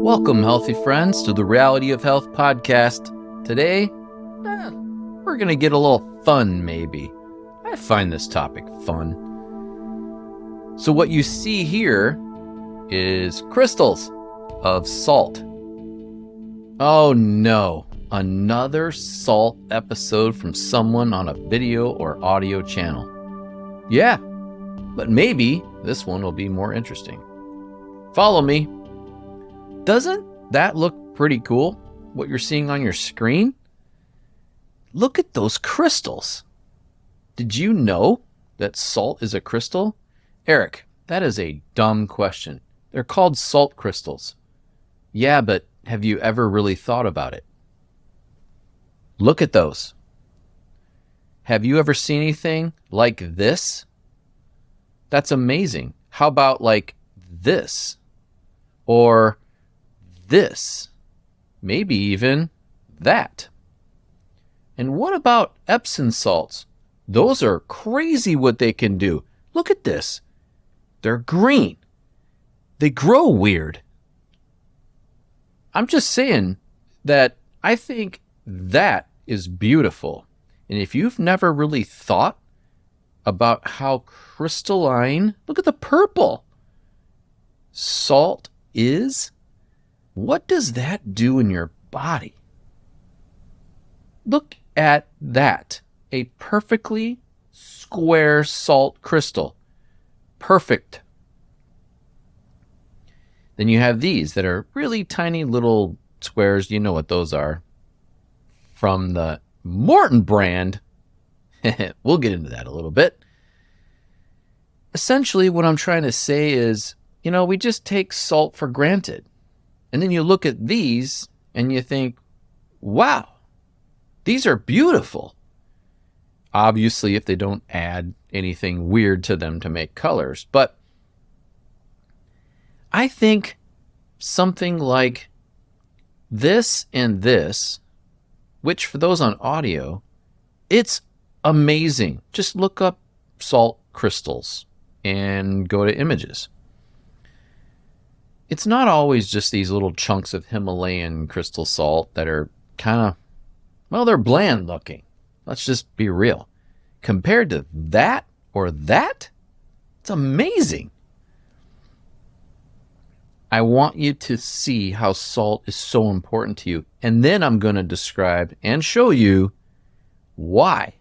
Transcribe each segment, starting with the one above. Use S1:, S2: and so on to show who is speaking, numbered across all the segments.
S1: Welcome, healthy friends, to the Reality of Health podcast. Today, we're going to get a little fun, maybe. I find this topic fun. So what you see here is crystals of salt. Oh no, another salt episode from someone on a video or audio channel. Yeah, but maybe this one will be more interesting. Follow me. Doesn't that look pretty cool, what you're seeing on your screen? Look at those crystals. Did you know that salt is a crystal? Eric, that is a dumb question. They're called salt crystals. Yeah, but have you ever really thought about it? Look at those. Have you ever seen anything like this? That's amazing. How about like this? Or this? Maybe even that. And what about Epsom salts? Those are crazy what they can do. Look at this. They're green. They grow weird. I'm just saying that I think that is beautiful. And if you've never really thought about how crystalline, look at the purple, salt is, what does that do in your body? Look at that. A perfectly square salt crystal. Perfect. Then you have these that are really tiny little squares. You know what those are. From the Morton brand. We'll get into that a little bit. Essentially, what I'm trying to say is, we just take salt for granted. And then you look at these and you think, wow, these are beautiful. Obviously, if they don't add anything weird to them to make colors. But I think something like this and this, which for those on audio, it's amazing. Just look up salt crystals and go to images. It's not always just these little chunks of Himalayan crystal salt that are kind of, they're bland looking. Let's just be real. Compared to that or that, it's amazing. I want you to see how salt is so important to you. And then I'm going to describe and show you why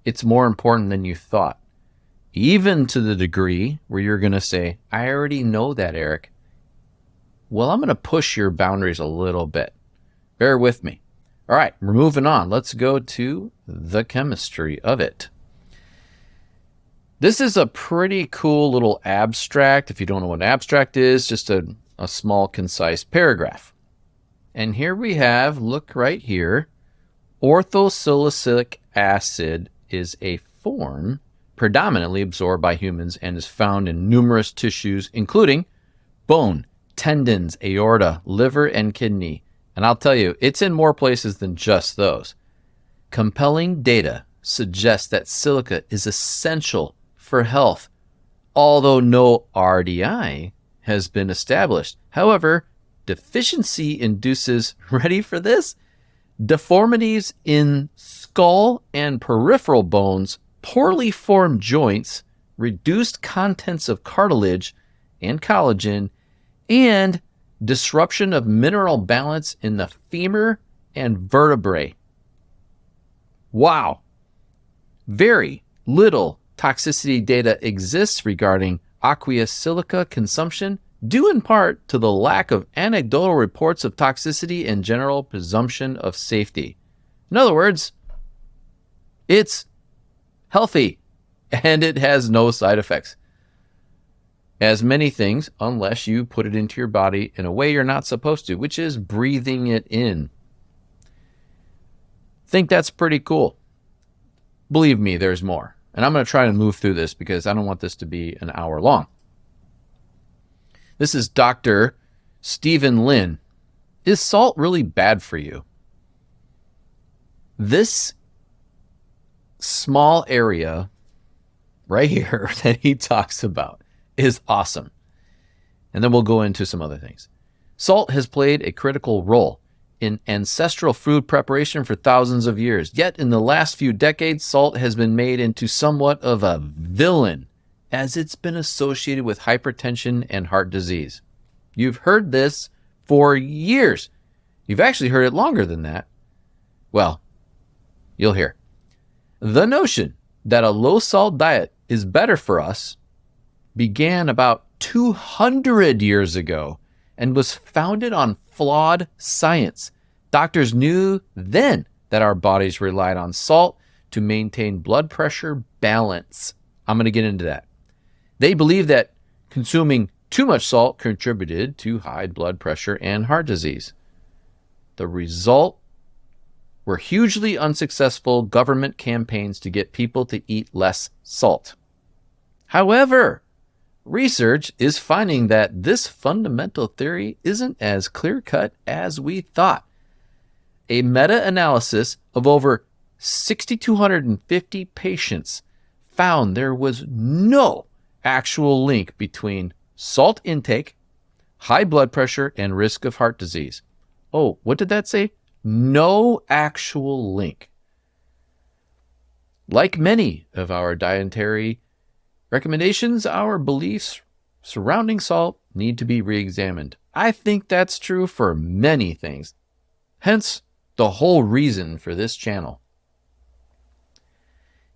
S1: it's more important than you thought. Even to the degree where you're going to say, I already know that, Eric. Well, I'm going to push your boundaries a little bit. Bear with me. All right, we're moving on. Let's go to the chemistry of it. This is a pretty cool little abstract. If you don't know what an abstract is, just a small, concise paragraph. And here we have, look right here, orthosalicylic acid is a form predominantly absorbed by humans and is found in numerous tissues, including bone, tendons, aorta, liver, and kidney. And I'll tell you, it's in more places than just those. Compelling data suggests that silica is essential for health, although no RDI has been established. However, deficiency induces, ready for this? Deformities in skull and peripheral bones, poorly formed joints, reduced contents of cartilage and collagen, and disruption of mineral balance in the femur and vertebrae. Wow. Very little toxicity data exists regarding aqueous silica consumption, due in part to the lack of anecdotal reports of toxicity and general presumption of safety. In other words, it's healthy and it has no side effects. As many things, unless you put it into your body in a way you're not supposed to, which is breathing it in. Think that's pretty cool. Believe me, there's more. And I'm going to try to move through this because I don't want this to be an hour long. This is Dr. Stephen Lin. Is salt really bad for you? This small area right here that he talks about is awesome. And then we'll go into some other things. Salt has played a critical role in ancestral food preparation for thousands of years. Yet in the last few decades, salt has been made into somewhat of a villain, as it's been associated with hypertension and heart disease. You've heard this for years. You've actually heard it longer than that. Well, you'll hear. The notion that a low-salt diet is better for us began about 200 years ago and was founded on flawed science. Doctors knew then that our bodies relied on salt to maintain blood pressure balance. I'm going to get into that. They believed that consuming too much salt contributed to high blood pressure and heart disease. The result were hugely unsuccessful government campaigns to get people to eat less salt. However, research is finding that this fundamental theory isn't as clear-cut as we thought. A meta-analysis of over 6,250 patients found there was no actual link between salt intake, high blood pressure, and risk of heart disease. Oh, what did that say? No actual link. Like many of our dietary recommendations, our beliefs surrounding salt need to be re-examined. I think that's true for many things. Hence, the whole reason for this channel.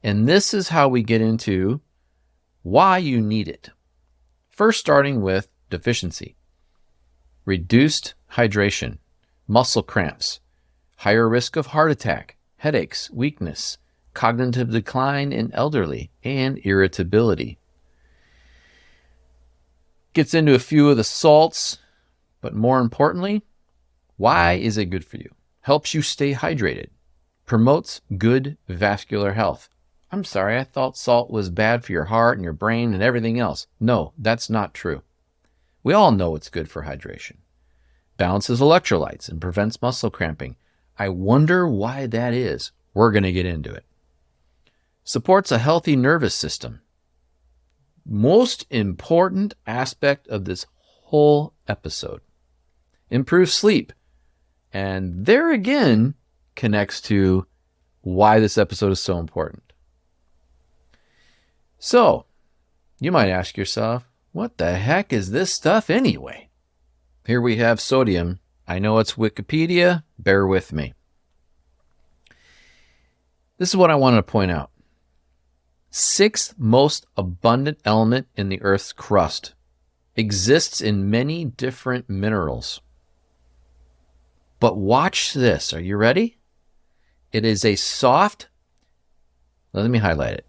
S1: And this is how we get into why you need it. First, starting with deficiency. Reduced hydration, muscle cramps, higher risk of heart attack, headaches, weakness, cognitive decline in elderly, and irritability. Gets into a few of the salts, but more importantly, why is it good for you? Helps you stay hydrated, promotes good vascular health. I'm sorry, I thought salt was bad for your heart and your brain and everything else. No, that's not true. We all know it's good for hydration. Balances electrolytes and prevents muscle cramping. I wonder why that is. We're going to get into it. Supports a healthy nervous system. Most important aspect of this whole episode. Improves sleep. And there again connects to why this episode is so important. So, you might ask yourself, what the heck is this stuff anyway? Here we have sodium. I know it's Wikipedia. Bear with me. This is what I wanted to point out. Sixth most abundant element in the Earth's crust. Exists in many different minerals. But watch this. Are you ready? It is a soft... Let me highlight it.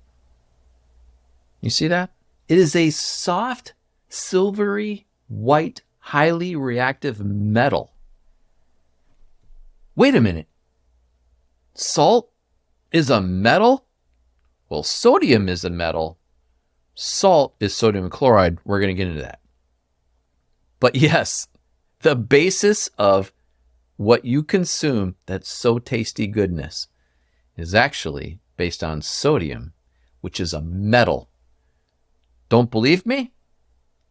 S1: You see that? It is a soft, silvery, white, highly reactive metal. Wait a minute. Salt is a metal? Well, sodium is a metal. Salt is sodium chloride. We're going to get into that. But yes, the basis of what you consume that's so tasty goodness is actually based on sodium, which is a metal. Don't believe me?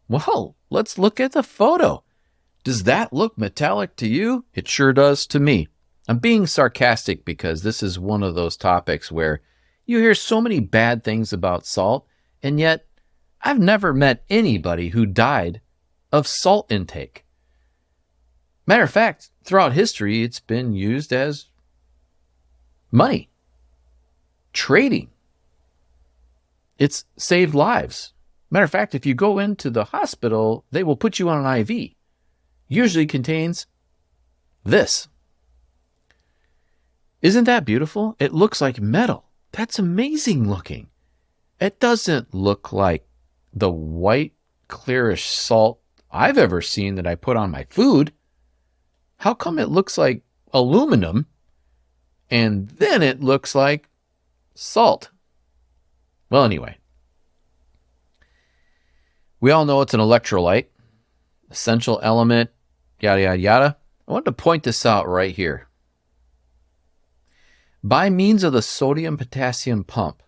S1: Well, let's look at the photo. Does that look metallic to you? It sure does to me. I'm being sarcastic because this is one of those topics where you hear so many bad things about salt, and yet I've never met anybody who died of salt intake. Matter of fact, throughout history, it's been used as money, trading. It's saved lives. Matter of fact, if you go into the hospital, they will put you on an IV. Usually contains this. Isn't that beautiful? It looks like metal. That's amazing looking. It doesn't look like the white, clearish salt I've ever seen that I put on my food. How come it looks like aluminum and then it looks like salt? Well, anyway. We all know it's an electrolyte, essential element, yada, yada, yada. I want to point this out right here. By means of the sodium-potassium pump,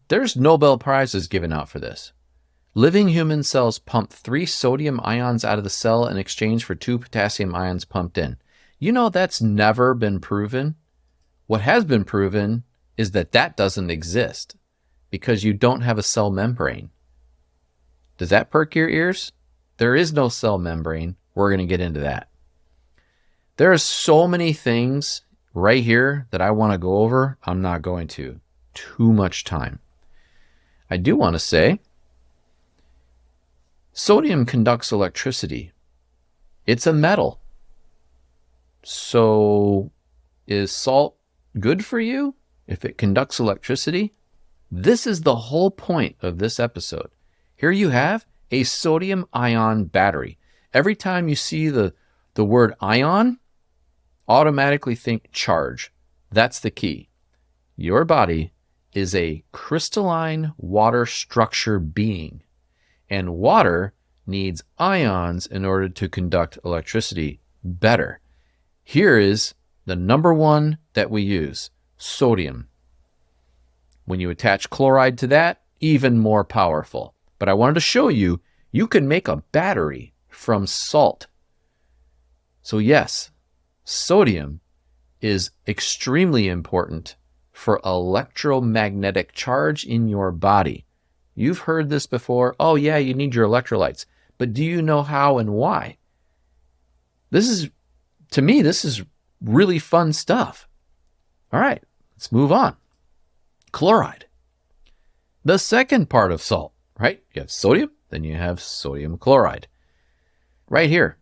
S1: there's Nobel Prizes given out for this. Living human cells pump 3 sodium ions out of the cell in exchange for 2 potassium ions pumped in. You know that's never been proven. What has been proven is that doesn't exist because you don't have a cell membrane. Does that perk your ears? There is no cell membrane. We're going to get into that. There are so many things right here that I want to go over. I'm not going to. Too much time. I do want to say sodium conducts electricity. It's a metal. So is salt good for you if it conducts electricity? This is the whole point of this episode. Here you have a sodium ion battery. Every time you see the word ion, automatically think charge. That's the key. Your body is a crystalline water structure being, and water needs ions in order to conduct electricity better. Here is the number one that we use, sodium. When you attach chloride to that, even more powerful. But I wanted to show you, you can make a battery from salt. So yes, sodium is extremely important for electromagnetic charge in your body. You've heard this before. Oh yeah, you need your electrolytes. But do you know how and why? To me, this is really fun stuff. All right, let's move on. Chloride. The second part of salt, right? You have sodium, then you have sodium chloride. Right here.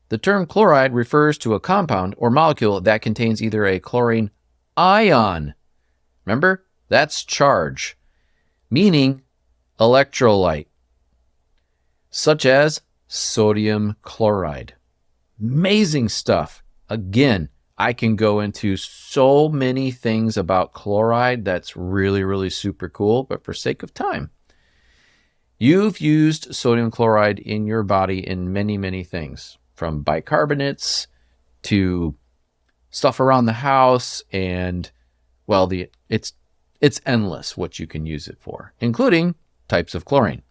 S1: The term chloride refers to a compound or molecule that contains either a chlorine ion. Remember, that's charge, meaning electrolyte, such as sodium chloride. Amazing stuff. Again, I can go into so many things about chloride that's really, really super cool, but for sake of time, you've used sodium chloride in your body in many, many things, from bicarbonates to stuff around the house, and well, it's endless what you can use it for, including types of chlorine.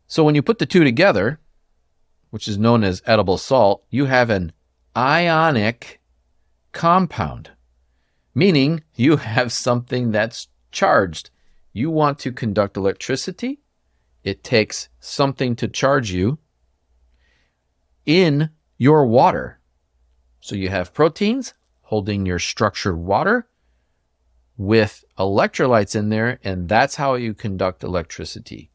S1: So when you put the two together, which is known as edible salt, you have an ionic compound, meaning you have something that's charged. You want to conduct electricity. It takes something to charge you in your water. So you have proteins holding your structured water with electrolytes in there, and that's how you conduct electricity.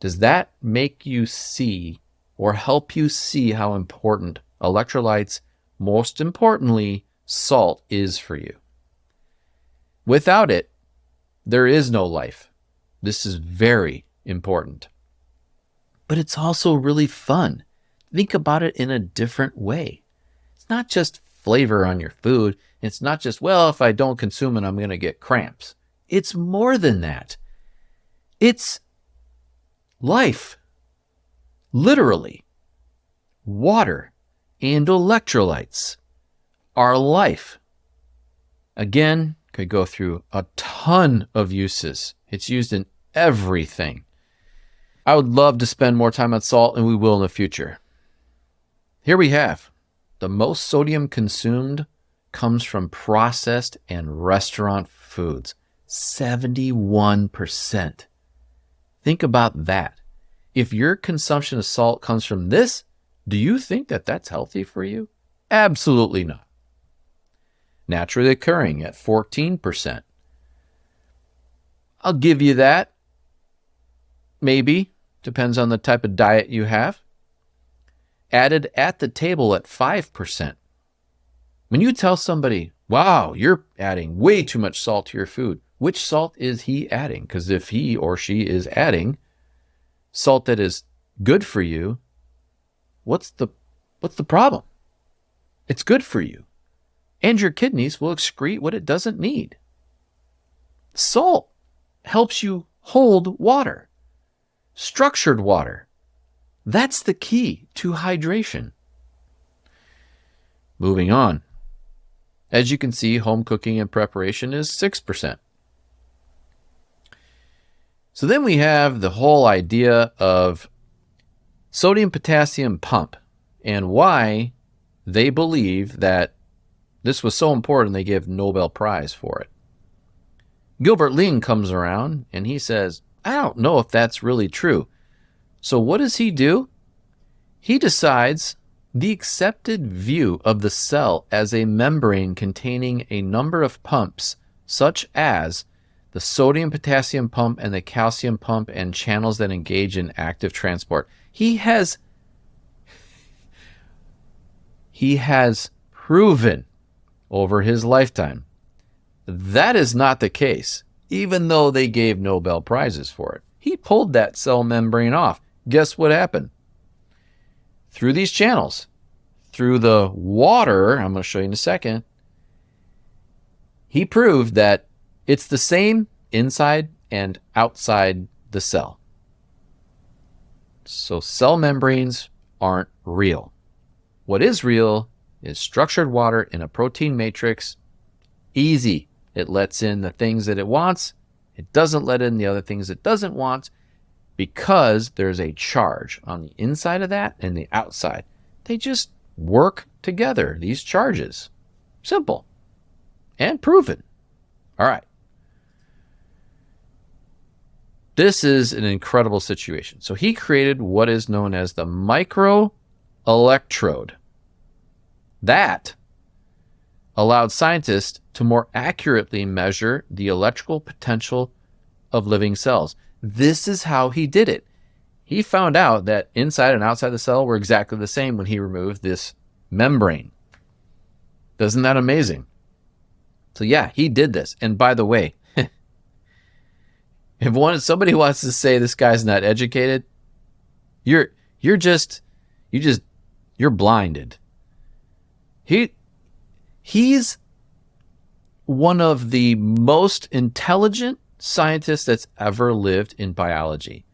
S1: Does that make you see or help you see how important electrolytes, most importantly, salt, is for you? Without it, there is no life. This is very important. But it's also really fun. Think about it in a different way. It's not just flavor on your food. It's not just, well, if I don't consume it, I'm going to get cramps. It's more than that. It's life. Literally. Water and electrolytes are life. Again, could go through a ton of uses. It's used in everything. I would love to spend more time on salt, and we will in the future. Here we have the most sodium consumed comes from processed and restaurant foods. 71%. Think about that. If your consumption of salt comes from this, do you think that that's healthy for you? Absolutely not. Naturally occurring at 14%. I'll give you that. Maybe. Depends on the type of diet you have. Added at the table at 5%. When you tell somebody, wow, you're adding way too much salt to your food, which salt is he adding? Because if he or she is adding salt that is good for you, what's the problem? It's good for you. And your kidneys will excrete what it doesn't need. Salt helps you hold water, structured water. That's the key to hydration. Moving on. As you can see, home cooking and preparation is 6%. So then we have the whole idea of sodium-potassium pump and why they believe that this was so important they gave Nobel Prize for it. Gilbert Ling comes around and he says, I don't know if that's really true. So what does he do? He decides the accepted view of the cell as a membrane containing a number of pumps, such as the sodium-potassium pump and the calcium pump and channels that engage in active transport. He has proven over his lifetime that is not the case, even though they gave Nobel Prizes for it. He pulled that cell membrane off. Guess what happened? Through these channels, through the water, I'm going to show you in a second, he proved that it's the same inside and outside the cell. So cell membranes aren't real. What is real is structured water in a protein matrix. Easy. It lets in the things that it wants. It doesn't let in the other things it doesn't want because there's a charge on the inside of that and the outside. They just work together, these charges. Simple and proven. All right. This is an incredible situation. So he created what is known as the microelectrode. That allowed scientists to more accurately measure the electrical potential of living cells. This is how he did it. He found out that inside and outside the cell were exactly the same when he removed this membrane. Isn't that amazing? So yeah, he did this. And by the way, if somebody wants to say this guy's not educated, you're blinded. He's one of the most intelligent scientists that's ever lived in biology.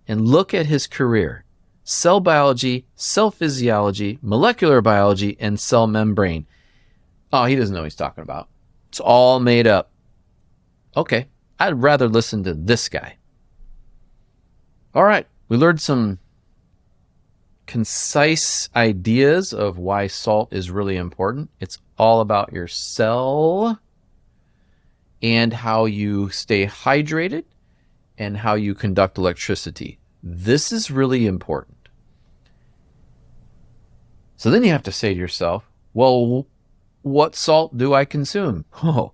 S1: And look at his career. Cell biology, cell physiology, molecular biology, and cell membrane. Oh, he doesn't know what he's talking about. It's all made up. Okay, I'd rather listen to this guy. All right, we learned some concise ideas of why salt is really important. It's all about your cell and how you stay hydrated and how you conduct electricity. This is really important. So then you have to say to yourself, well, what salt do I consume? Oh,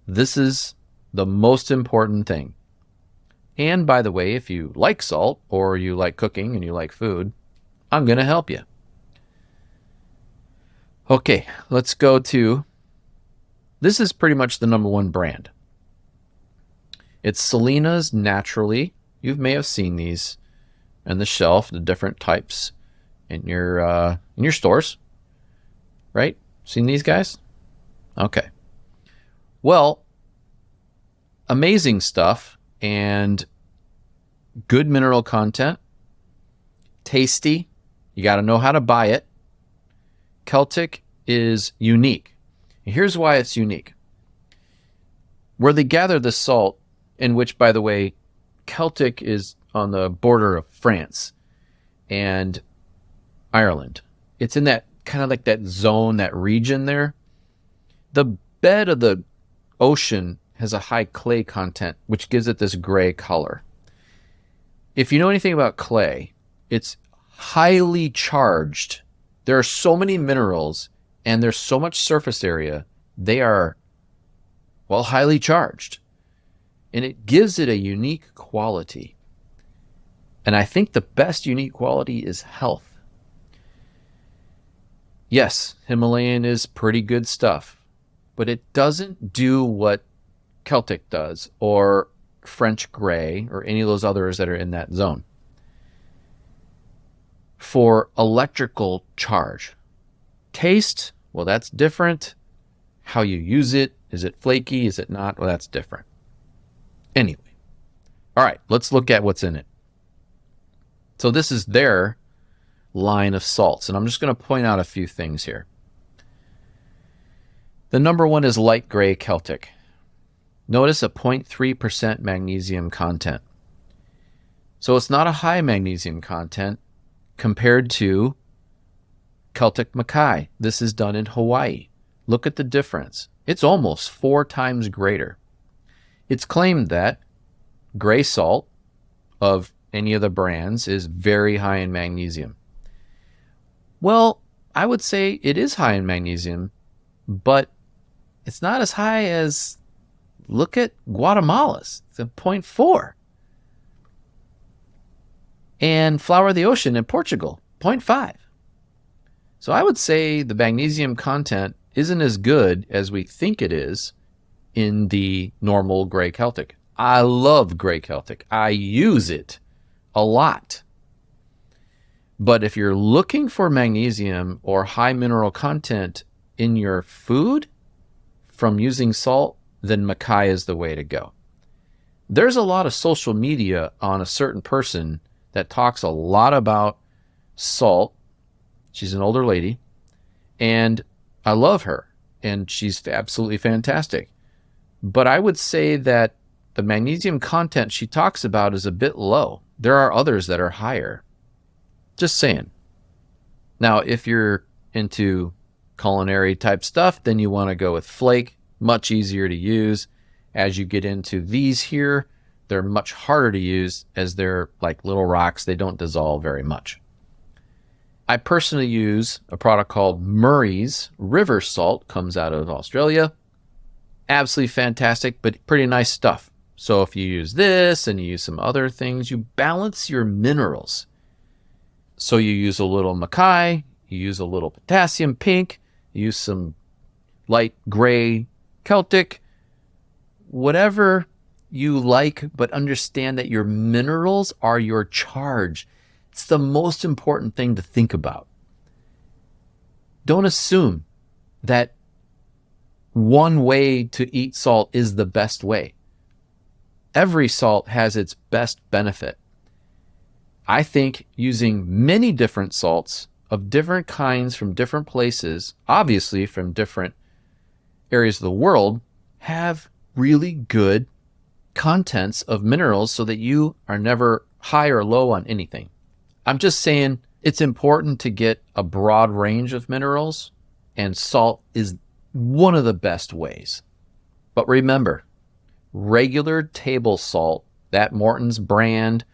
S1: this is the most important thing. And by the way, if you like salt or you like cooking and you like food, I'm going to help you. Okay, let's go to, this is pretty much the number one brand. It's Selena's Naturally. You may have seen these on the shelf, the different types in your stores, right? Seen these guys? Okay. Well, amazing stuff and good mineral content, tasty. You got to know how to buy it. Celtic is unique. And here's why it's unique. Where they gather the salt, in which, by the way, Celtic is on the border of France and Ireland. It's in that kind of like that zone, that region there. The bed of the ocean has a high clay content, which gives it this gray color. If you know anything about clay, it's highly charged. There are so many minerals and there's so much surface area. They are, well, highly charged. And it gives it a unique quality. And I think the best unique quality is health. Yes, Himalayan is pretty good stuff, but it doesn't do what Celtic does or French Gray or any of those others that are in that zone. For electrical charge. Taste, well, that's different. How you use it, is it flaky, is it not? Well, that's different. Anyway, all right, let's look at what's in it. So this is their line of salts, and I'm just going to point out a few things here. The number one is light gray Celtic. Notice a 0.3% magnesium content. So it's not a high magnesium content compared to Celtic Mackay. This is done in Hawaii. Look at the difference. It's almost 4 times greater. It's claimed that gray salt of any of the brands is very high in magnesium. Well, I would say it is high in magnesium, but it's not as high as, look at Guatemala's. It's a 0.4. And Flower of the Ocean in Portugal, 0.5. So I would say the magnesium content isn't as good as we think it is in the normal gray Celtic. I love gray Celtic. I use it a lot. But if you're looking for magnesium or high mineral content in your food from using salt, then Mackay is the way to go. There's a lot of social media on a certain person that talks a lot about salt. She's an older lady, and I love her, and she's absolutely fantastic. But I would say that the magnesium content she talks about is a bit low. There are others that are higher. Just saying. Now, if you're into culinary type stuff, then you want to go with flake. Much easier to use. As you get into these here, they're much harder to use as they're like little rocks. They don't dissolve very much. I personally use a product called Murray's River Salt. Comes out of Australia. Absolutely fantastic, but pretty nice stuff. So if you use this and you use some other things, you balance your minerals. So you use a little Mackay, you use a little potassium pink, you use some light gray Celtic, whatever you like, but understand that your minerals are your charge. It's the most important thing to think about. Don't assume that one way to eat salt is the best way. Every salt has its best benefit. I think using many different salts of different kinds from different places, obviously from different areas of the world, have really good contents of minerals so that you are never high or low on anything. I'm just saying it's important to get a broad range of minerals, and salt is one of the best ways. But remember, regular table salt, that Morton's brand,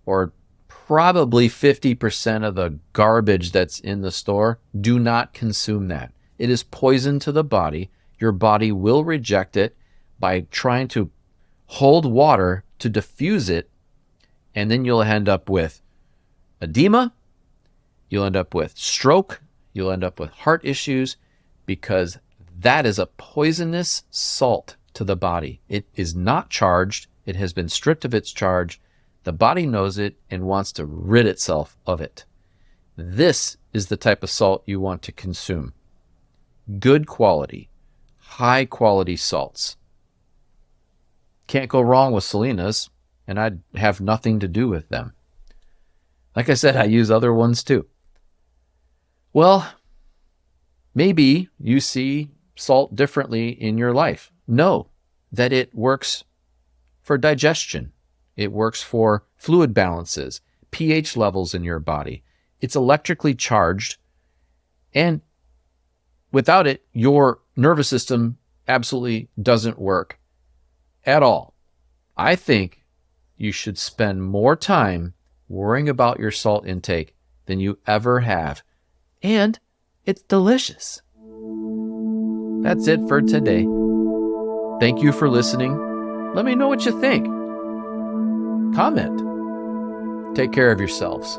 S1: or probably 50% of the garbage that's in the store, do not consume that. It is poison to the body. Your body will reject it by trying to hold water to diffuse it, and then you'll end up with edema, you'll end up with stroke, you'll end up with heart issues, because that is a poisonous salt to the body. It is not charged. It has been stripped of its charge. The body knows it and wants to rid itself of it. This is the type of salt you want to consume. Good quality, high quality salts. Can't go wrong with Salinas, and I'd have nothing to do with them. Like I said, I use other ones too. Well, maybe you see salt differently in your life. Know that it works for digestion. It works for fluid balances, pH levels in your body. It's electrically charged, and without it, your nervous system absolutely doesn't work at all. I think you should spend more time worrying about your salt intake than you ever have. And it's delicious. That's it for today. Thank you for listening. Let me know what you think. Comment. Take care of yourselves.